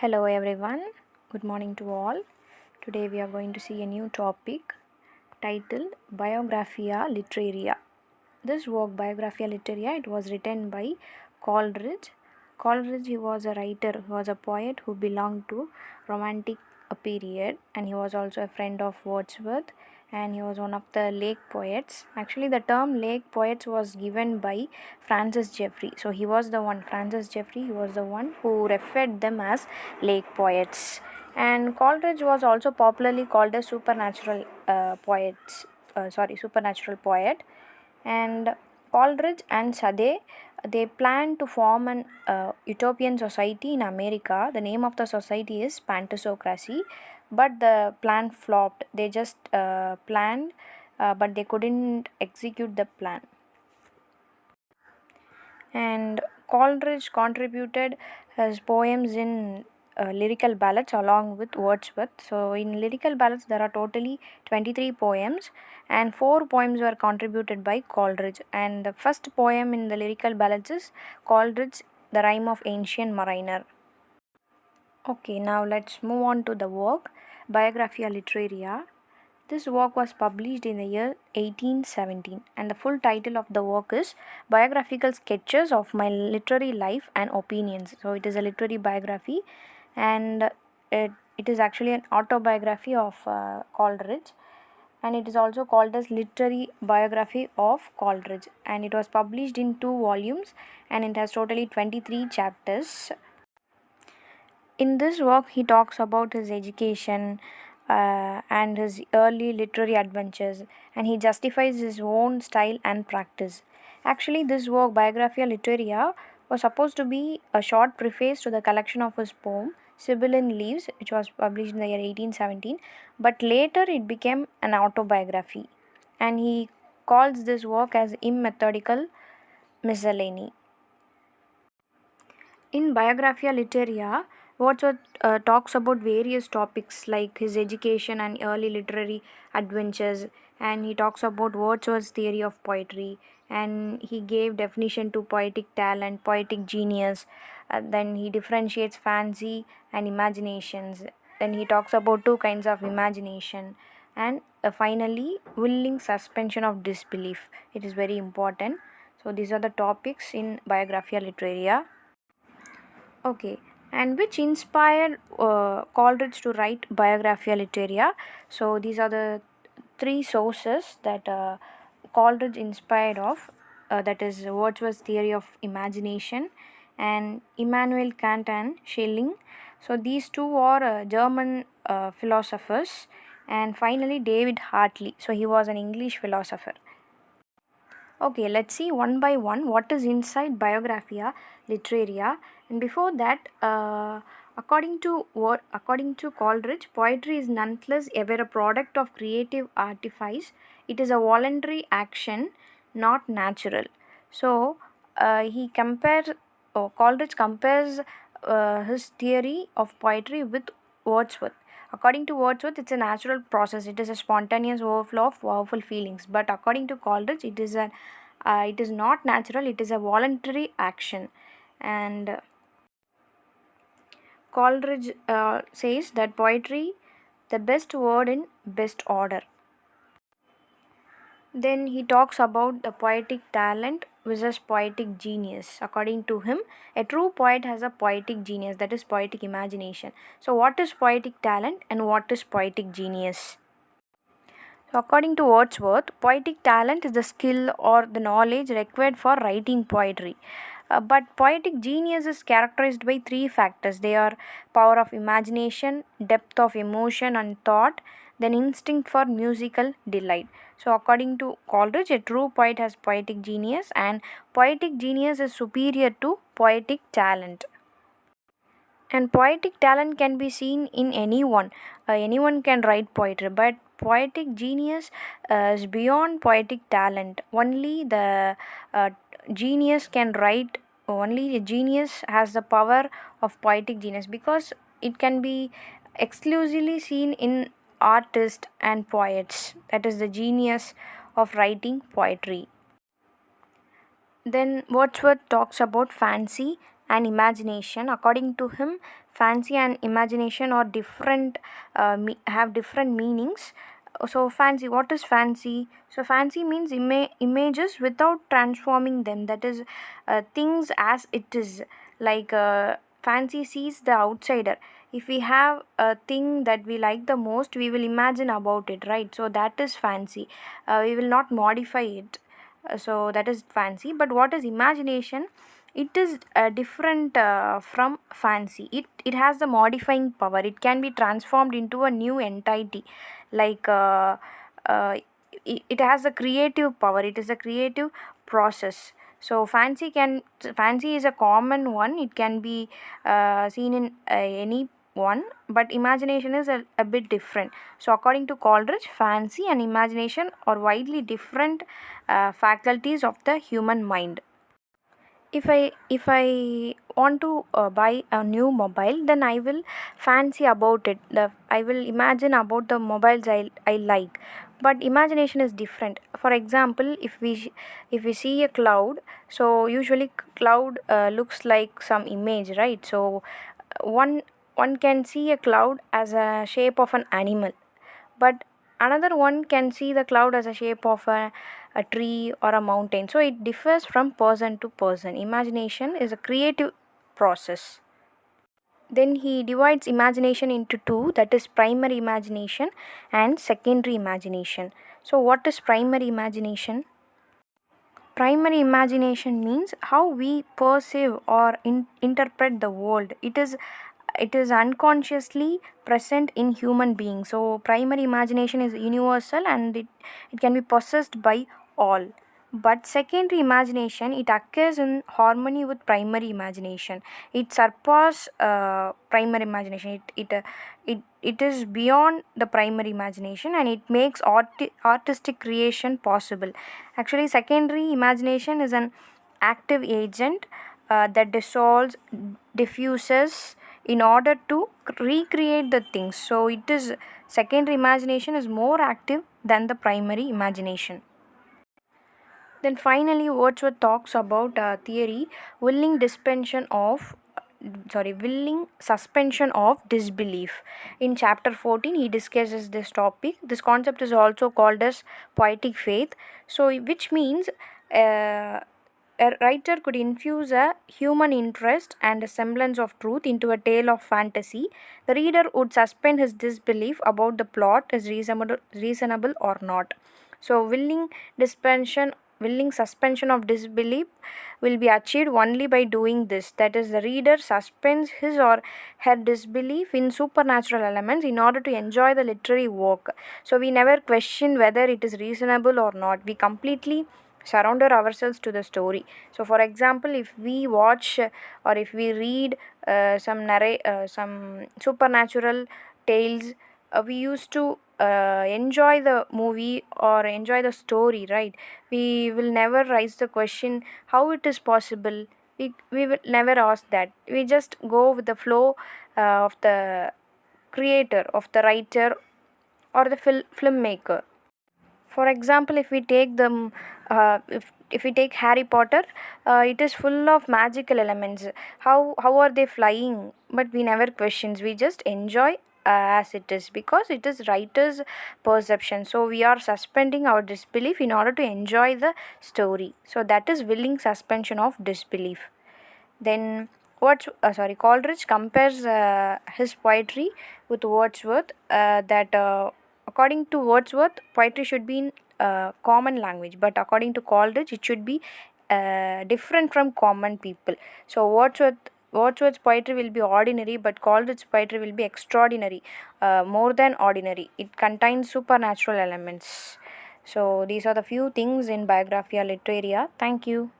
Hello everyone, good morning to all. Today we are going to see a new topic titled Biographia Literaria. This work, Biographia Literaria, it was written by Coleridge. Coleridge, he was a writer, he was a poet who belonged to Romantic period, and he was also a friend of Wordsworth, and he was one of the lake poets. Actually, the term lake poets was given by Francis Jeffrey. So he was the one, Francis Jeffrey, he was the one who referred them as lake poets. And Coleridge was also popularly called a supernatural poet. And Coleridge and Sade, they plan to form an utopian society in America. The name of the society is Pantasocracy, but the plan flopped. They just planned, but they couldn't execute the plan. And Coleridge contributed his poems in lyrical ballads along with Wordsworth. So, in lyrical ballads, there are totally 23 poems, and 4 poems were contributed by Coleridge. And the first poem in the lyrical ballads is Coleridge, The Rime of Ancient Mariner. Okay, now let's move on to the work Biographia Literaria. This work was published in the year 1817, and the full title of the work is Biographical Sketches of My Literary Life and Opinions. So, it is a literary biography, and it is actually an autobiography of Coleridge, and it is also called as Literary Biography of Coleridge, and it was published in 2 volumes, and it has totally 23 chapters. In this work, he talks about his education and his early literary adventures, and he justifies his own style and practice. Actually, this work, Biographia Literaria, was supposed to be a short preface to the collection of his poem, Sibyllin Leaves, which was published in the year 1817, but later it became an autobiography, and he calls this work as immethodical miscellany. In Biographia Literaria, Wordsworth talks about various topics like his education and early literary adventures, and he talks about Wordsworth's theory of poetry, and he gave definition to poetic talent, poetic genius. Then he differentiates fancy and imaginations. Then he talks about 2 kinds of imagination, and finally, willing suspension of disbelief. It is very important. So these are the topics in Biographia Literaria. Okay, and which inspired Coleridge to write Biographia Literaria? So these are the 3 sources that Coleridge inspired of. That is Wordsworth's theory of imagination and Immanuel Kant and Schelling. So these two are German philosophers, and finally David Hartley. So he was an English philosopher. Okay, let's see one by one what is inside Biographia Literaria. And before that, according to Coleridge, poetry is nonetheless ever a product of creative artifice. It is a voluntary action, not natural. So Coleridge compares his theory of poetry with Wordsworth. According to Wordsworth, it's a natural process. It is a spontaneous overflow of powerful feelings. But according to Coleridge, it is not natural. It is a voluntary action. And Coleridge says that poetry, the best word in best order. Then he talks about the poetic talent versus poetic genius. According to him, a true poet has a poetic genius, that is poetic imagination. So, what is poetic talent and what is poetic genius? So, according to Wordsworth, poetic talent is the skill or the knowledge required for writing poetry. But poetic genius is characterized by 3 factors. They are power of imagination, depth of emotion and thought, then instinct for musical delight. So, according to Coleridge, a true poet has poetic genius, and poetic genius is superior to poetic talent. And poetic talent can be seen in anyone. Anyone can write poetry, but poetic genius is beyond poetic talent. Genius can write, only a genius has the power of poetic genius, because it can be exclusively seen in artists and poets. That is the genius of writing poetry. Then Wordsworth talks about fancy and imagination. According to him, fancy and imagination are different, have different meanings. So, fancy, what is fancy? So, fancy means images without transforming them, that is, things as it is. Like, fancy sees the outsider. If we have a thing that we like the most, we will imagine about it, right? So, that is fancy. We will not modify it. So, that is fancy. But what is imagination? It is different from fancy. It has the modifying power. It can be transformed into a new entity. Like, uh, it has a creative power. It is a creative process. So, fancy is a common one. It can be seen in any one, but imagination is a bit different. So, according to Coleridge, fancy and imagination are widely different faculties of the human mind. If I want to buy a new mobile, then I will fancy about it. I will imagine about the mobiles I like. But imagination is different. For example, if we see a cloud, so usually cloud looks like some image, right? So one one can see a cloud as a shape of an animal, but another one can see the cloud as a shape of a tree or a mountain. So it differs from person to person. Imagination is a creative process. Then he divides imagination into two, that is primary imagination and secondary imagination. So what is primary imagination? Primary imagination means how we perceive or interpret the world. It is unconsciously present in human beings. So primary imagination is universal, and it can be possessed by all. But secondary imagination, it occurs in harmony with primary imagination. It surpasses primary imagination. It is beyond the primary imagination, and it makes artistic creation possible. Actually, secondary imagination is an active agent that dissolves, diffuses in order to recreate the things. So it is secondary imagination is more active than the primary imagination. Then finally, Wordsworth talks about theory, willing suspension of willing suspension of disbelief. In chapter 14, he discusses this topic. This concept is also called as poetic faith. So, which means uh, a writer could infuse a human interest and a semblance of truth into a tale of fantasy. The reader would suspend his disbelief about the plot is reasonable or not. So, willing suspension of disbelief will be achieved only by doing this. That is, the reader suspends his or her disbelief in supernatural elements in order to enjoy the literary work. So, we never question whether it is reasonable or not. We completely surrender ourselves to the story. So, for example, if we watch or if we read some supernatural tales, we used to enjoy the movie or enjoy the story, right? We will never raise the question how it is possible. We will never ask that. We just go with the flow of the creator, of the writer, or the filmmaker. For example, if we take them, if we take Harry Potter, it is full of magical elements. How are they flying? But we never questions. We just enjoy as it is, because it is writer's perception. So we are suspending our disbelief in order to enjoy the story. So that is willing suspension of disbelief. Then Coleridge compares his poetry with Wordsworth. That according to Wordsworth, poetry should be in common language, but according to Coleridge, it should be different from common people. So Wordsworth's poetry will be ordinary, but Coleridge's poetry will be extraordinary, more than ordinary. It contains supernatural elements. So these are the few things in Biographia Literaria. Thank you.